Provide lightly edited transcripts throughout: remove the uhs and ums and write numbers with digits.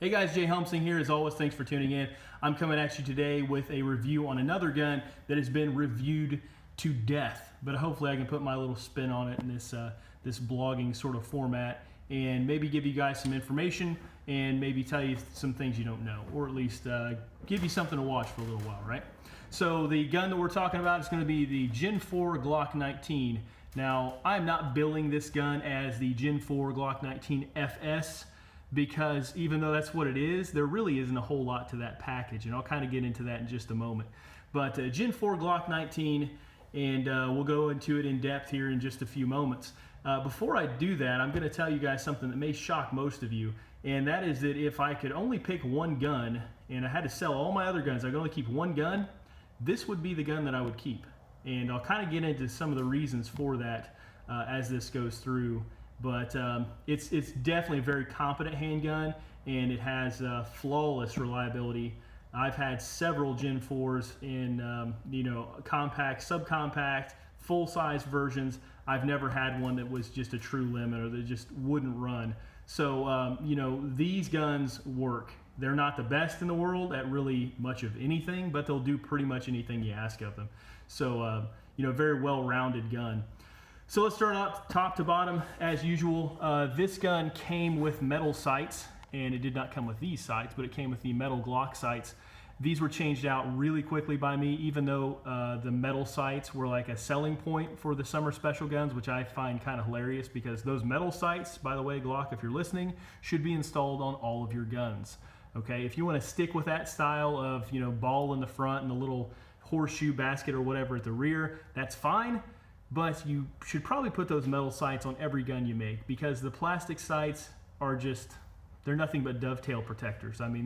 Hey guys, Jay Helmsing here. As always, thanks for tuning in. I'm coming at you today with a review on another gun that has been reviewed to death, but hopefully I can put my little spin on it in this blogging sort of format and maybe give you guys some information and maybe tell you some things you don't know, or at least give you something to watch for a little while, right? So the gun that we're talking about is going to be the Gen 4 Glock 19. Now, I'm not billing this gun as the Gen 4 Glock 19 FS, because even though that's what it is, there really isn't a whole lot to that package, and I'll kind of get into that in just a moment. But Gen 4 Glock 19, and we'll go into it in depth here in just a few moments. Before I do that, I'm going to tell you guys something that may shock most of you, and that is that if I could only pick one gun, and I had to sell all my other guns, I could only keep one gun, this would be the gun that I would keep. And I'll kind of get into some of the reasons for that as this goes through. But it's definitely a very competent handgun, and it has flawless reliability. I've had several Gen 4s in compact, subcompact, full-size versions. I've never had one that was just a true limit or that just wouldn't run. So these guns work. They're not the best in the world at really much of anything, but they'll do pretty much anything you ask of them. So very well-rounded gun. So let's start out top to bottom as usual. This gun came with metal sights, and it did not come with these sights, but it came with the metal Glock sights. These were changed out really quickly by me, even though the metal sights were like a selling point for the summer special guns, which I find kind of hilarious, because those metal sights, by the way, Glock, if you're listening, should be installed on all of your guns. Okay, if you want to stick with that style of ball in the front and the little horseshoe basket or whatever at the rear, that's fine. But you should probably put those metal sights on every gun you make, because the plastic sights are they're nothing but dovetail protectors. I mean,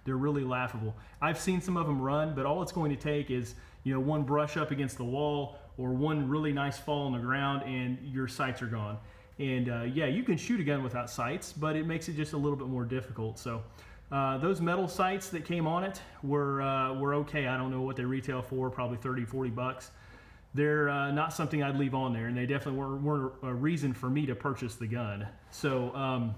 they're really laughable. I've seen some of them run, but all it's going to take is one brush up against the wall or one really nice fall on the ground and your sights are gone. And yeah, you can shoot a gun without sights, but it makes it just a little bit more difficult. So those metal sights that came on it were okay. I don't know what they retail for, probably 30, 40 bucks. They're not something I'd leave on there, and they definitely weren't a reason for me to purchase the gun. So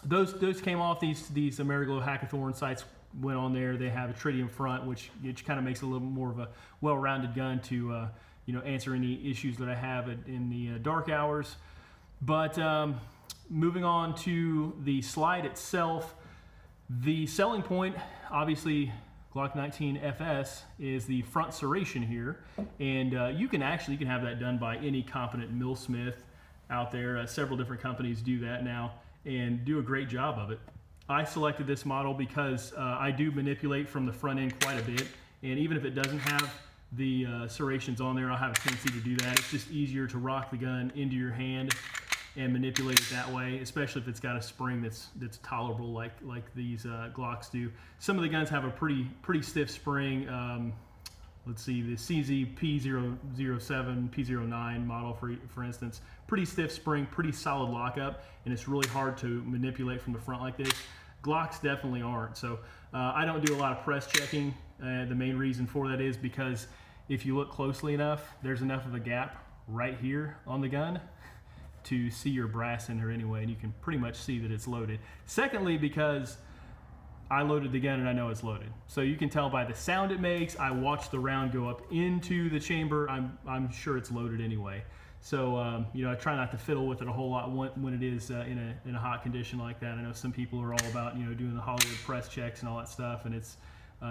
those came off. These Magwell Hackathorn sights went on there. They have a tritium front, which kind of makes it a little more of a well-rounded gun to answer any issues that I have in the dark hours. But moving on to the slide itself, the selling point, obviously, Glock 19 FS is the front serration here, and you can have that done by any competent millsmith out there. Several different companies do that now and do a great job of it. I selected this model because I do manipulate from the front end quite a bit, and even if it doesn't have the serrations on there, I'll have a tendency to do that. It's just easier to rock the gun into your hand and manipulate it that way, especially if it's got a spring that's tolerable like these Glocks do. Some of the guns have a pretty stiff spring. Let's see, the CZ P007, P09 model, for instance, pretty stiff spring, pretty solid lockup, and it's really hard to manipulate from the front like this. Glocks definitely aren't. So I don't do a lot of press checking. The main reason for that is because if you look closely enough, there's enough of a gap right here on the gun to see your brass in there anyway, and you can pretty much see that it's loaded. Secondly, because I loaded the gun and I know it's loaded. So you can tell by the sound it makes. I watched the round go up into the chamber. I'm sure it's loaded anyway. So I try not to fiddle with it a whole lot when it is in a hot condition like that. I know some people are all about doing the Hollywood press checks and all that stuff, and it's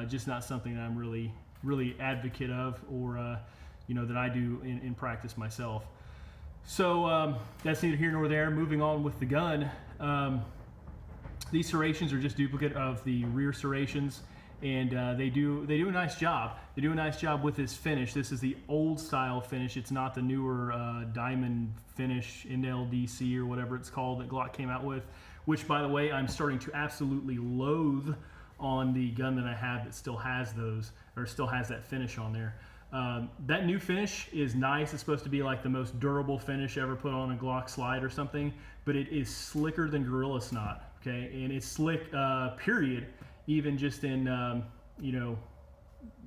just not something that I'm really advocate of, or that I do in practice myself. So that's neither here nor there. Moving on with the gun, these serrations are just duplicate of the rear serrations, and they do a nice job. They do a nice job with this finish. This is the old style finish. It's not the newer diamond finish, NLDC or whatever it's called, that Glock came out with, which, by the way, I'm starting to absolutely loathe on the gun that I have that still has those, or still has that finish on there. That new finish is nice. It's supposed to be like the most durable finish ever put on a Glock slide or something, but it is slicker than Gorilla Snot, okay? And it's slick, period, even just in,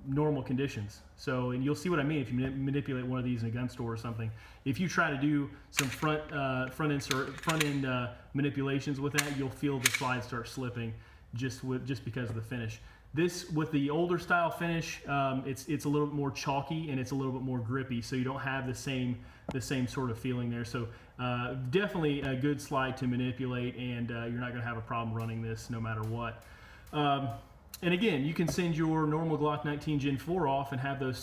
normal conditions. So, and you'll see what I mean if you manipulate one of these in a gun store or something. If you try to do some front end manipulations with that, you'll feel the slide start slipping just because of the finish. This, with the older style finish, it's a little bit more chalky and it's a little bit more grippy, so you don't have the same sort of feeling there. So definitely a good slide to manipulate, and you're not going to have a problem running this no matter what. And again, you can send your normal Glock 19 Gen 4 off and have those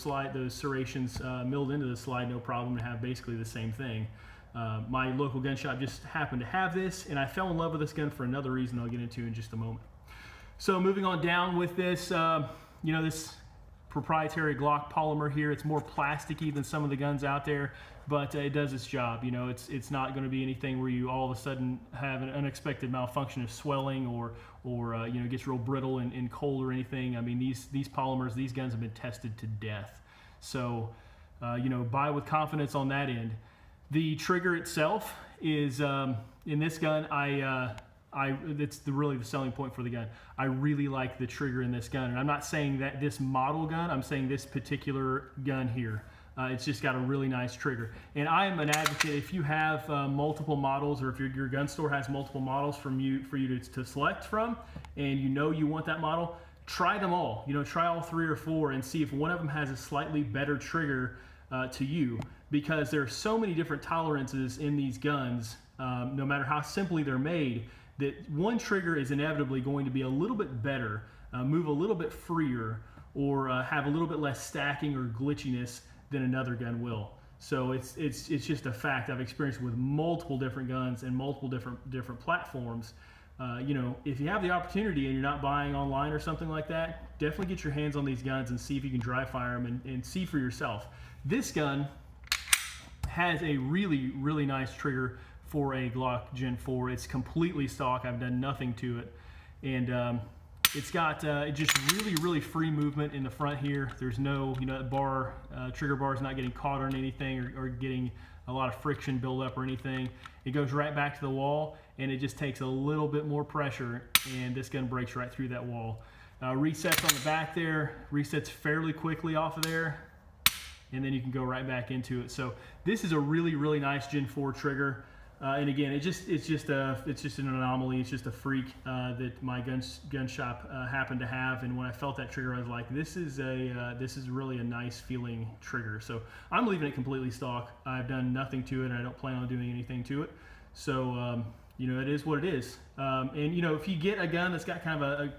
serrations milled into the slide, no problem, and have basically the same thing. My local gun shop just happened to have this, and I fell in love with this gun for another reason I'll get into in just a moment. So moving on down with this, this proprietary Glock polymer here, it's more plasticky than some of the guns out there, but it does its job. It's not going to be anything where you all of a sudden have an unexpected malfunction of swelling or gets real brittle and cold or anything. I mean, these polymers, these guns have been tested to death. So, buy with confidence on that end. The trigger itself is, in this gun, it's really the selling point for the gun. I really like the trigger in this gun, and I'm not saying that this model gun, I'm saying this particular gun here. It's just got a really nice trigger. And I am an advocate, if you have multiple models, or if your gun store has multiple models for you to select from, and you want that model, try them all. Try all 3 or 4 and see if one of them has a slightly better trigger to you, because there are so many different tolerances in these guns, no matter how simply they're made, that one trigger is inevitably going to be a little bit better, move a little bit freer, or have a little bit less stacking or glitchiness than another gun will. So it's just a fact. I've experienced with multiple different guns and multiple different platforms. If you have the opportunity and you're not buying online or something like that, definitely get your hands on these guns and see if you can dry fire them and see for yourself. This gun has a really, really nice trigger for a Glock Gen 4. It's completely stock. I've done nothing to it, and it's got just really, really free movement in the front here. There's no, trigger bar is not getting caught on anything or getting a lot of friction build up or anything. It goes right back to the wall, and it just takes a little bit more pressure, and this gun breaks right through that wall. Resets on the back there, resets fairly quickly off of there, and then you can go right back into it. So this is a really, really nice Gen 4 trigger. And again, it's just an anomaly. It's just a freak that my gun shop happened to have. And when I felt that trigger, I was like, this is really a nice feeling trigger. So I'm leaving it completely stock. I've done nothing to it, and I don't plan on doing anything to it. So it is what it is. And if you get a gun that's got kind of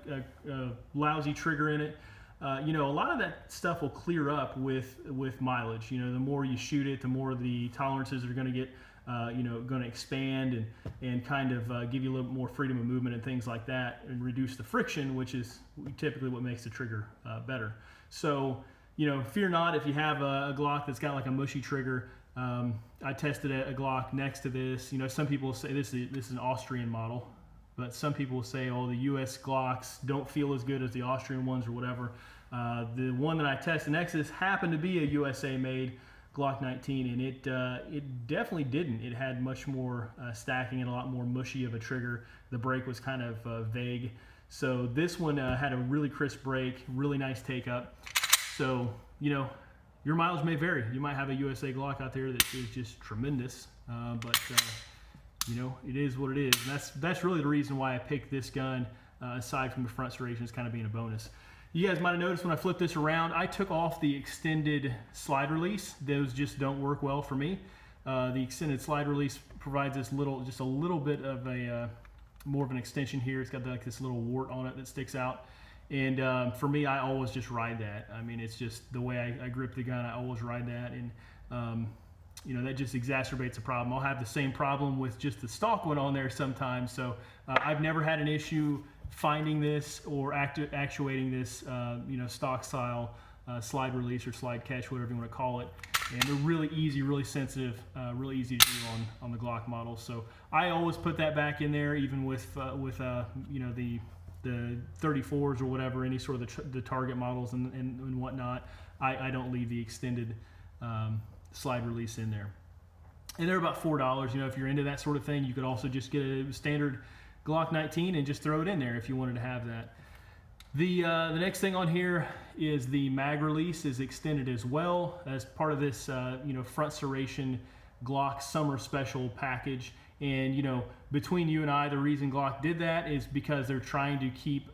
a lousy trigger in it, a lot of that stuff will clear up with mileage. The more you shoot it, the more the tolerances are going to get. Going to expand and kind of give you a little bit more freedom of movement and things like that, and reduce the friction, which is typically what makes the trigger better. So, fear not if you have a Glock that's got like a mushy trigger. I tested a Glock next to this. Some people say this is an Austrian model, but some people will say, oh, the U.S. Glocks don't feel as good as the Austrian ones or whatever. The one that I tested next to this happened to be a USA-made Glock 19, and it definitely didn't. It had much more stacking and a lot more mushy of a trigger. The break was kind of vague. So this one had a really crisp break, really nice take up. So, your mileage may vary. You might have a USA Glock out there that is just tremendous, but it is what it is. And that's really the reason why I picked this gun, aside from the front serrations kind of being a bonus. You guys might have noticed when I flipped this around, I took off the extended slide release. Those just don't work well for me. The extended slide release provides just a little bit of more of an extension here. It's got like this little wart on it that sticks out. And for me, I always just ride that. I mean, it's just the way I grip the gun. I always ride that, and that just exacerbates the problem. I'll have the same problem with just the stock one on there sometimes. So I've never had an issue finding this or actuating this, stock style slide release or slide catch, whatever you want to call it. And they're really easy, really sensitive, really easy to do on the Glock model. So I always put that back in there, even with the 34s or whatever, any sort of the target models and whatnot. I don't leave the extended slide release in there. And they're about $4. If you're into that sort of thing, you could also just get a standard Glock 19 and just throw it in there if you wanted to have that. The next thing on here is the mag release is extended as well as part of this front serration Glock summer special package. And between you and I, the reason Glock did that is because they're trying to keep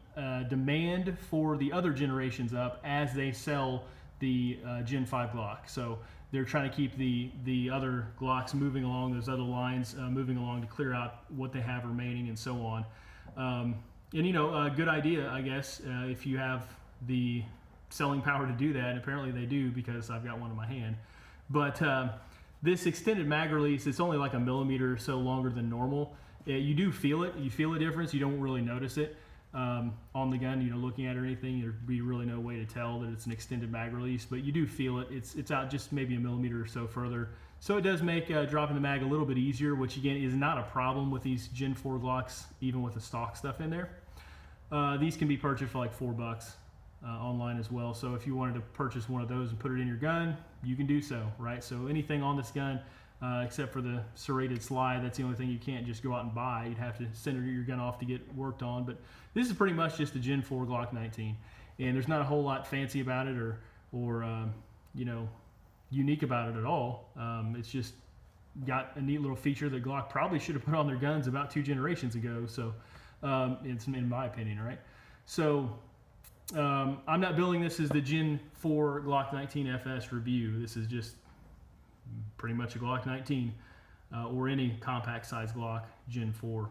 demand for the other generations up as they sell the Gen 5 Glock. So they're trying to keep the other Glocks moving along, those other lines moving along to clear out what they have remaining and so on. And a good idea, I guess, if you have the selling power to do that. And apparently they do, because I've got one in my hand. But this extended mag release, it's only like a millimeter or so longer than normal. You do feel it. You feel a difference. You don't really notice it on the gun. Looking at it or anything, there'd be really no way to tell that it's an extended mag release. But you do feel it. It's out just maybe a millimeter or so further. So it does make dropping the mag a little bit easier, which again is not a problem with these Gen 4 Glocks, even with the stock stuff in there. These can be purchased for like $4 online as well. So if you wanted to purchase one of those and put it in your gun, you can do so, right? So anything on this gun, except for the serrated slide, that's the only thing you can't just go out and buy. You'd have to send your gun off to get worked on. But this is pretty much just a Gen 4 Glock 19, and there's not a whole lot fancy about it or unique about it at all. It's just got a neat little feature that Glock probably should have put on their guns about 2 generations ago. So it's in my opinion, right? So I'm not billing this as the Gen 4 Glock 19 FS review. This is just pretty much a Glock 19 or any compact size Glock Gen 4.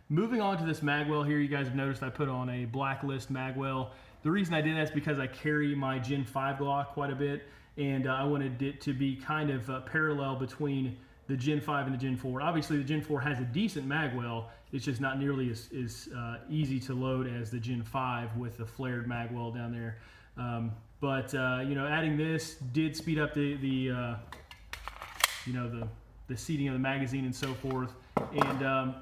Moving on to this Magwell here, you guys have noticed I put on a blacklist Magwell. The reason I did that is because I carry my Gen 5 Glock quite a bit, and I wanted it to be kind of parallel between the Gen 5 and the Gen 4. Obviously, the Gen 4 has a decent Magwell. It's just not nearly as easy to load as the Gen 5 with the flared Magwell down there. But adding this did speed up the seating of the magazine and so forth. And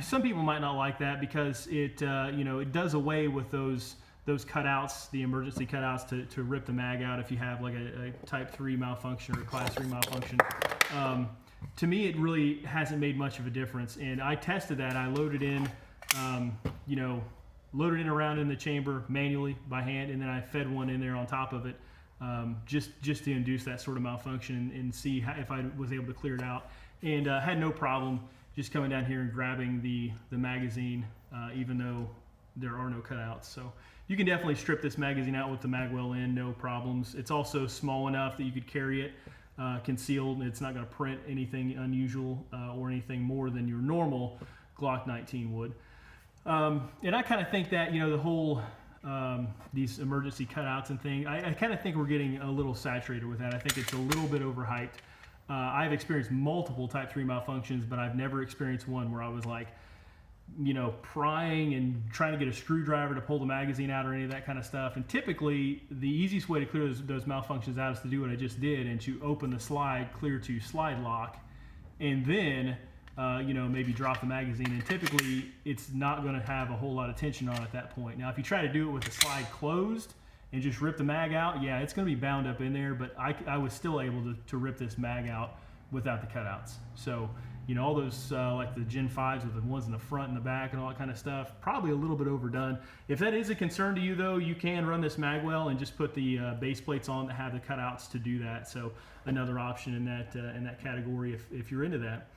some people might not like that because it it does away with those cutouts, the emergency cutouts to rip the mag out if you have like a Type 3 malfunction or a Class 3 malfunction. To me, it really hasn't made much of a difference. And I tested that. I loaded in, around in the chamber manually by hand, and then I fed one in there on top of it, just to induce that sort of malfunction and see if I was able to clear it out. And had no problem just coming down here and grabbing the magazine, even though there are no cutouts. So you can definitely strip this magazine out with the Magwell in, no problems. It's also small enough that you could carry it concealed. It's not going to print anything unusual or anything more than your normal Glock 19 would. And I kind of think that, the whole these emergency cutouts and things, I kind of think we're getting a little saturated with that. I think it's a little bit overhyped. I've experienced multiple Type 3 malfunctions, but I've never experienced one where I was like, prying and trying to get a screwdriver to pull the magazine out or any of that kind of stuff. And typically, the easiest way to clear those malfunctions out is to do what I just did and to open the slide, clear to slide lock, and then, maybe drop the magazine. And typically, it's not going to have a whole lot of tension on at that point. Now, if you try to do it with the slide closed and just rip the mag out, yeah, it's going to be bound up in there, but I was still able to rip this mag out without the cutouts. So, all those like the Gen 5s with the ones in the front and the back and all that kind of stuff, probably a little bit overdone. If that is a concern to you, though, you can run this Magwell and just put the base plates on that have the cutouts to do that. So another option in that category if you're into that.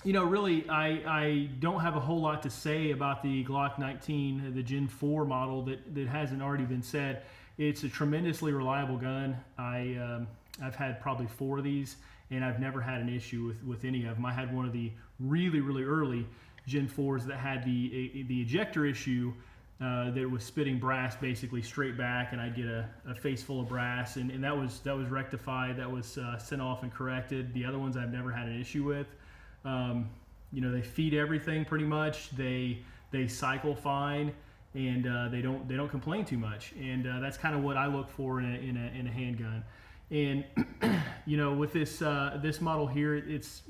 Really, I don't have a whole lot to say about the Glock 19, the Gen 4 model that hasn't already been said. It's a tremendously reliable gun. I've had probably 4 of these, and I've never had an issue with any of them. I had one of the really, really early Gen 4s that had the ejector issue that was spitting brass basically straight back, and I'd get a face full of brass, and that was rectified. That was sent off and corrected. The other ones I've never had an issue with. They feed everything pretty much. They cycle fine, and they don't complain too much. And that's kind of what I look for in a handgun. And with this model here, it's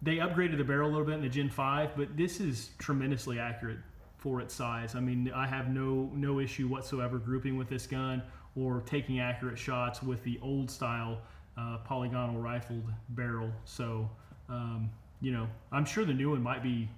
they upgraded the barrel a little bit in the Gen 5, but this is tremendously accurate for its size. I mean, I have no issue whatsoever grouping with this gun or taking accurate shots with the old style polygonal rifled barrel. So I'm sure the new one might be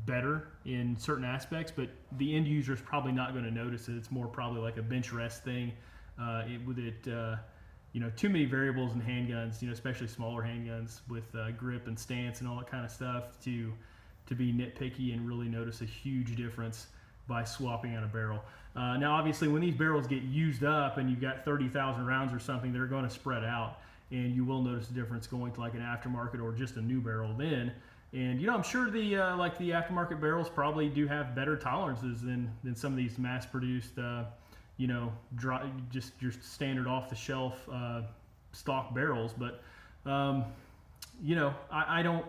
better in certain aspects, but the end user is probably not going to notice it. It's more probably like a bench rest thing. Too many variables in handguns, especially smaller handguns with grip and stance and all that kind of stuff to be nitpicky and really notice a huge difference by swapping out a barrel. Now, obviously, when these barrels get used up and you've got 30,000 rounds or something, they're going to spread out, and you will notice a difference going to like an aftermarket or just a new barrel then. And I'm sure the aftermarket barrels probably do have better tolerances than some of these mass-produced, just your standard off-the-shelf stock barrels. But I don't.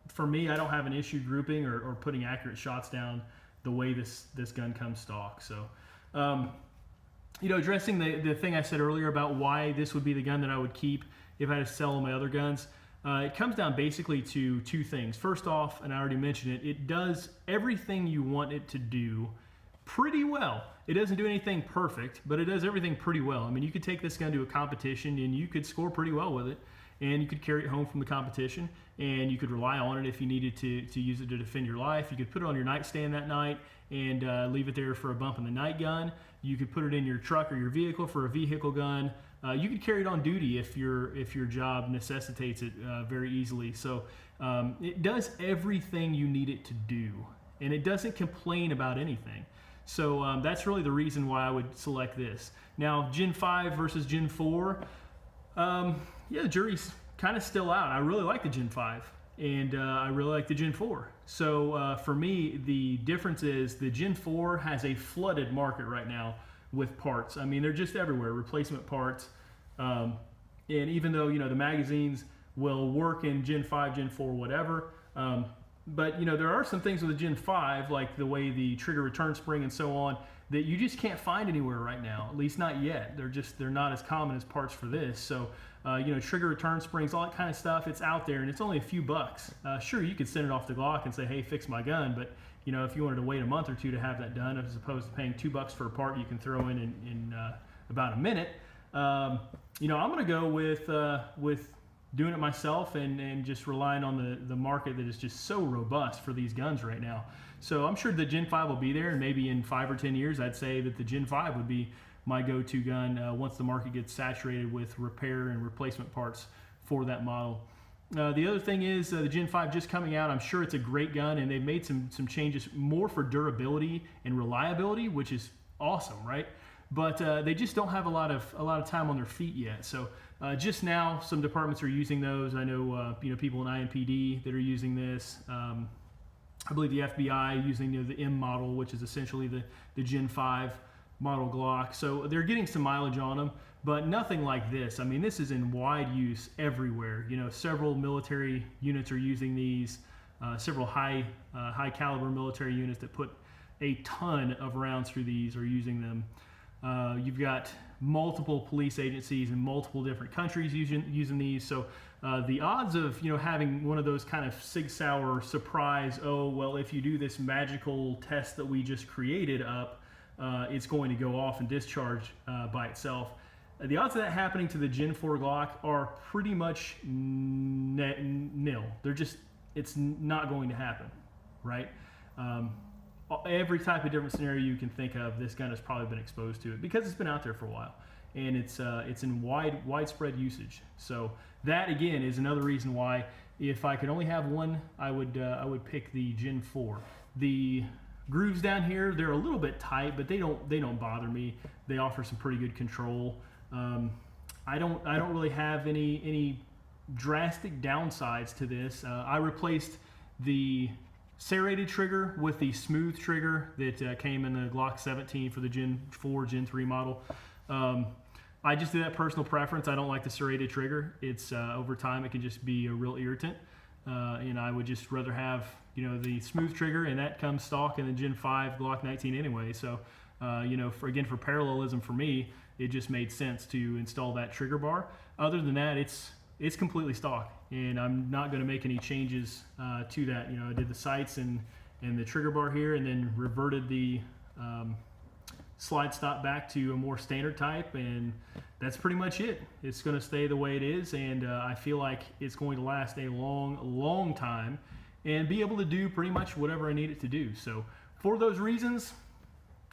For me, I don't have an issue grouping or putting accurate shots down the way this gun comes stock. So, addressing the thing I said earlier about why this would be the gun that I would keep if I had to sell my other guns. It comes down basically to two things. First off, and I already mentioned it, it does everything you want it to do pretty well. It doesn't do anything perfect, but it does everything pretty well. I mean, you could take this gun to a competition and you could score pretty well with it, and you could carry it home from the competition, and you could rely on it if you needed to use it to defend your life. You could put it on your nightstand that night and leave it there for a bump in the night gun. You could put it in your truck or your vehicle for a vehicle gun. You could carry it on duty if your job necessitates it very easily. So it does everything you need it to do, and it doesn't complain about anything. So that's really the reason why I would select this. Now, Gen 5 versus Gen 4, the jury's kind of still out. I really like the Gen 5, and I really like the Gen 4. So for me, the difference is the Gen 4 has a flooded market right now with parts. I mean, they're just everywhere, replacement parts. And even though, the magazines will work in Gen 5, Gen 4, whatever, but there are some things with the Gen 5, like the way the trigger return spring and so on, that you just can't find anywhere right now, at least not yet. They're not as common as parts for this. So, trigger return springs, all that kind of stuff, it's out there, and it's only a few bucks. Sure, you could send it off to Glock and say, hey, fix my gun, but if you wanted to wait a month or two to have that done, as opposed to paying $2 for a part you can throw in about a minute, I'm going to go with doing it myself and just relying on the market that is just so robust for these guns right now. So I'm sure the Gen 5 will be there, and maybe in 5 or 10 years, I'd say that the Gen 5 would be my go-to gun once the market gets saturated with repair and replacement parts for that model. The other thing is the Gen 5 just coming out. I'm sure it's a great gun, and they've made some changes more for durability and reliability, which is awesome, right? But they just don't have a lot of time on their feet yet. So just now, some departments are using those. I know people in IMPD that are using this. I believe the FBI using the M model, which is essentially the Gen 5 model Glock. So they're getting some mileage on them, but nothing like this. I mean, this is in wide use everywhere. Several military units are using these. Several high caliber military units that put a ton of rounds through these are using them. You've got multiple police agencies in multiple different countries using these. So the odds of having one of those kind of Sig Sauer surprise, oh well, if you do this magical test that we just created up, it's going to go off and discharge by itself. The odds of that happening to the Gen 4 Glock are pretty much nil. It's not going to happen, right? Every type of different scenario you can think of, this gun has probably been exposed to it because it's been out there for a while, and it's in widespread usage. So that again is another reason why, if I could only have one, I would pick the Gen 4. The grooves down here, they're a little bit tight, but they don't bother me. They offer some pretty good control. I don't really have any drastic downsides to this. I replaced the serrated trigger with the smooth trigger that came in the Glock 17 for the Gen 4, Gen 3 model. I just did that personal preference. I don't like the serrated trigger. It's over time it can just be a real irritant, and I would just rather have the smooth trigger, and that comes stock in the Gen 5 Glock 19 anyway. So for parallelism for me, it just made sense to install that trigger bar. Other than that, it's completely stock, and I'm not going to make any changes to that. I did the sights and the trigger bar here, and then reverted the slide stop back to a more standard type, and that's pretty much it. It's going to stay the way it is, and I feel like it's going to last a long time, and be able to do pretty much whatever I need it to do. So for those reasons,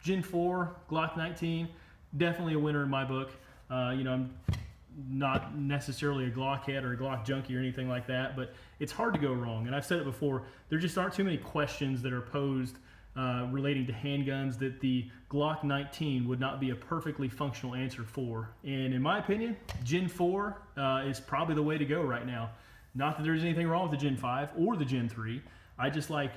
Gen 4, Glock 19, definitely a winner in my book. I'm not necessarily a Glock head or a Glock junkie or anything like that, but it's hard to go wrong. And I've said it before, there just aren't too many questions that are posed relating to handguns that the Glock 19 would not be a perfectly functional answer for. And in my opinion, Gen 4 is probably the way to go right now. Not that there's anything wrong with the Gen 5 or the Gen 3. I just like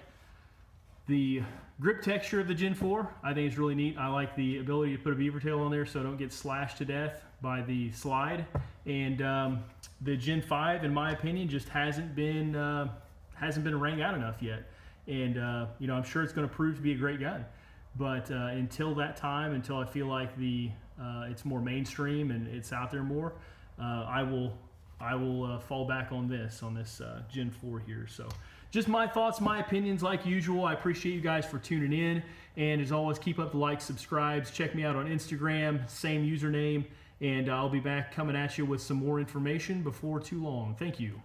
the grip texture of the Gen 4. I think it's really neat. I like the ability to put a beaver tail on there so I don't get slashed to death by the slide. And the Gen 5, in my opinion, just hasn't been rang out enough yet. And I'm sure it's going to prove to be a great gun. But until that time, until I feel like it's more mainstream and it's out there more, I will fall back on this Gen 4 here. So just my thoughts, my opinions like usual. I appreciate you guys for tuning in. And as always, keep up the likes, subscribes. Check me out on Instagram, same username. And I'll be back coming at you with some more information before too long. Thank you.